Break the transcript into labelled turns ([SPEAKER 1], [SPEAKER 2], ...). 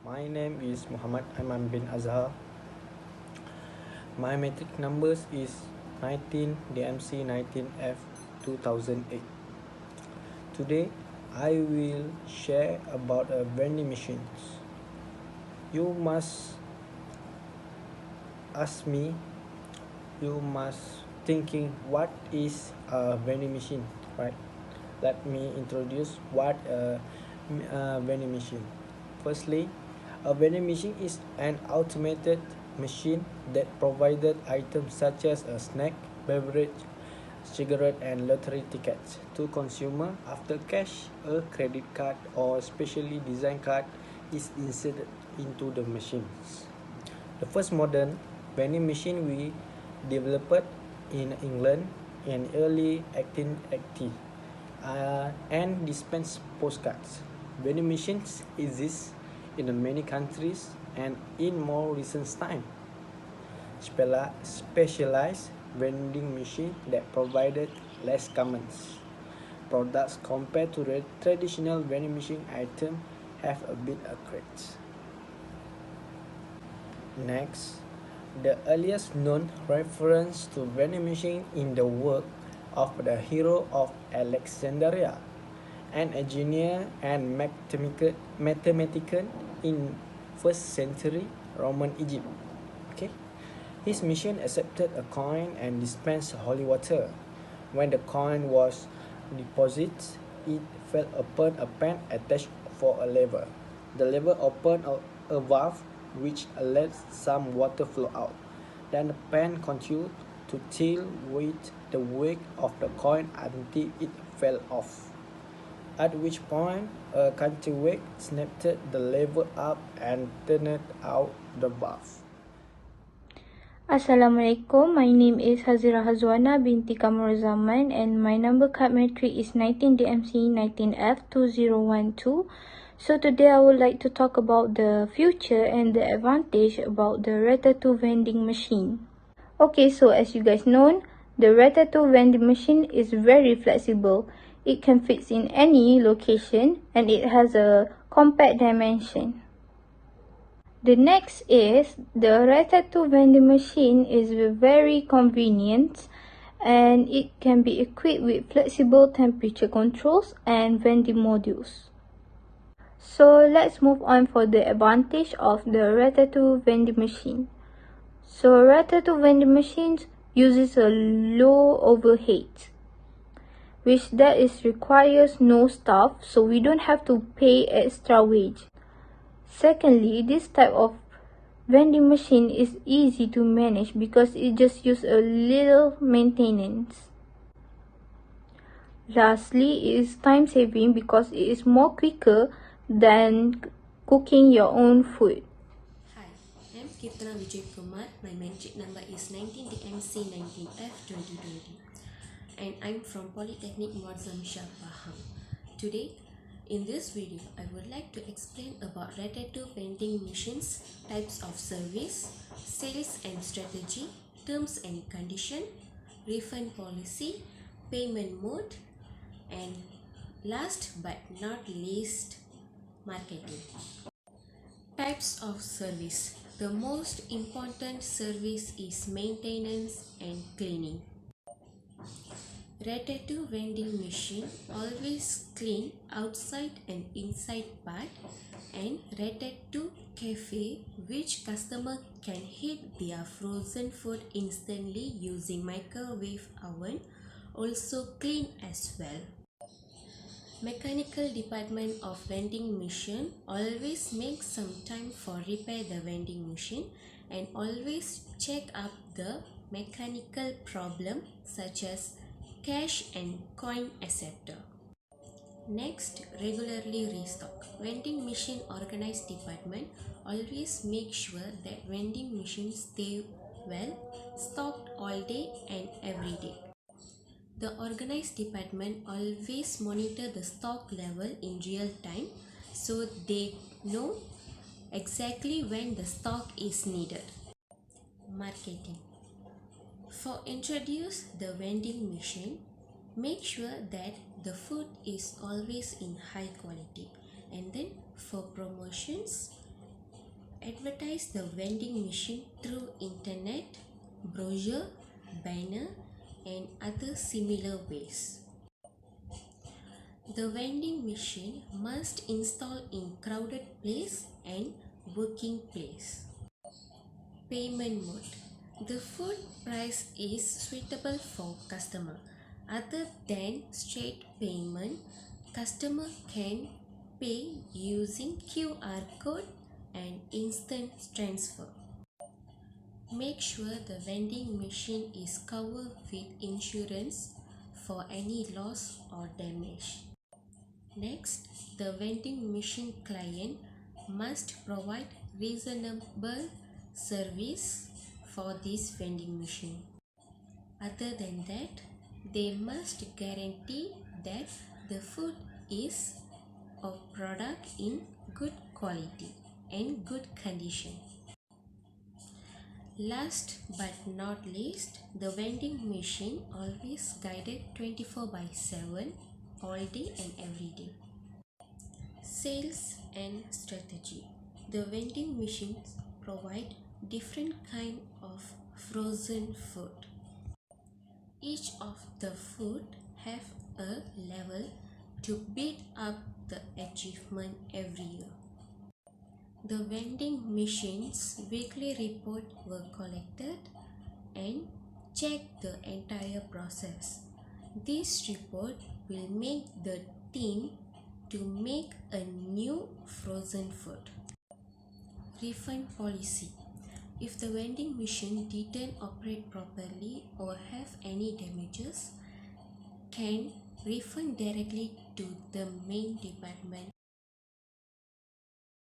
[SPEAKER 1] My name is Muhammad Aiman bin Azhar. My matric numbers is 19 DMC 19F 2008. Today I will share about a vending machines. You must ask me, you must thinking what is a vending machine, right? Let me introduce what a vending machine. Firstly, a vending machine is an automated machine that provided items such as a snack, beverage, cigarette and lottery tickets to consumer after cash, a credit card or specially designed card is inserted into the machines. The first modern vending machine we developed in England in early 1880 and dispense postcards. Vending machines exist in many countries and in more recent time. Specialized vending machine that provided less common products compared to the traditional vending machine item have a bit upgrades. Next, the earliest known reference to vending machine in the work of the hero of Alexandria, an engineer and mathematician in 1st century Roman Egypt. Okay, his machine accepted a coin and dispensed holy water. When the coin was deposited, it fell upon a pan attached for a lever. The lever opened a valve which let some water flow out. Then the pan continued to tilt with the weight of the coin until it fell off. At which point, a counterweight snapped the lever up and turned out the valve.
[SPEAKER 2] Assalamualaikum, my name is Hazira Hazwana binti Kamar Zaman and my number card matric is 19DMC 19F 2012. So today I would like to talk about the future and the advantage about the Ratatoo vending machine. Okay, so as you guys know, the Ratatoo vending machine is very flexible. It can fit in any location and it has a compact dimension. The next is the Ratatoo vending machine is very convenient and it can be equipped with flexible temperature controls and vending modules. So let's move on for the advantage of the Ratatoo vending machine. So Ratatoo vending machines uses a low overhead, which that is requires no staff, so we don't have to pay extra wage. Secondly, this type of vending machine is easy to manage because it just use a little maintenance. Lastly, it is time saving because it is more quicker than cooking your own food.
[SPEAKER 3] Hi, I'm Kirtana Vijay Kumar. My matric number is 19DMC 19F 2020 and I'm from Polytechnic Muazzam Shah Pahang. Today, in this video, I would like to explain about Ratatoo vending machines, types of service, sales and strategy, terms and condition, refund policy, payment mode, and last but not least, marketing. Types of service. The most important service is maintenance and cleaning. Ratatoo vending machine always clean outside and inside part, and Ratatoo cafe which customer can heat their frozen food instantly using microwave oven also clean as well. Mechanical department of vending machine always make some time for repair the vending machine and always check up the mechanical problem such as cash and coin acceptor. Next, regularly restock. Vending machine organized department always make sure that vending machines stay well stocked all day and every day. The organized department always monitor the stock level in real time so they know exactly when the stock is needed. Marketing. For introduce the vending machine, make sure that the food is always in high quality. And then for promotions, advertise the vending machine through internet, brochure, banner, and other similar ways. The vending machine must install in crowded place and working place. Payment mode. The food price is suitable for customer. Other than straight payment, customer can pay using QR code and instant transfer. Make sure the vending machine is covered with insurance for any loss or damage. Next, the vending machine client must provide reasonable service for this vending machine. Other than that, they must guarantee that the food is a product in good quality and good condition. Last but not least, the vending machine always guided 24/7 all day and every day. Sales and strategy. The vending machines provide different kind of frozen food. Each of the food have a level to build up the achievement every year. The vending machines weekly report were collected and check the entire process. This report will make the team to make a new frozen food. Refund policy. If the vending machine didn't operate properly or have any damages, can refund directly to the main department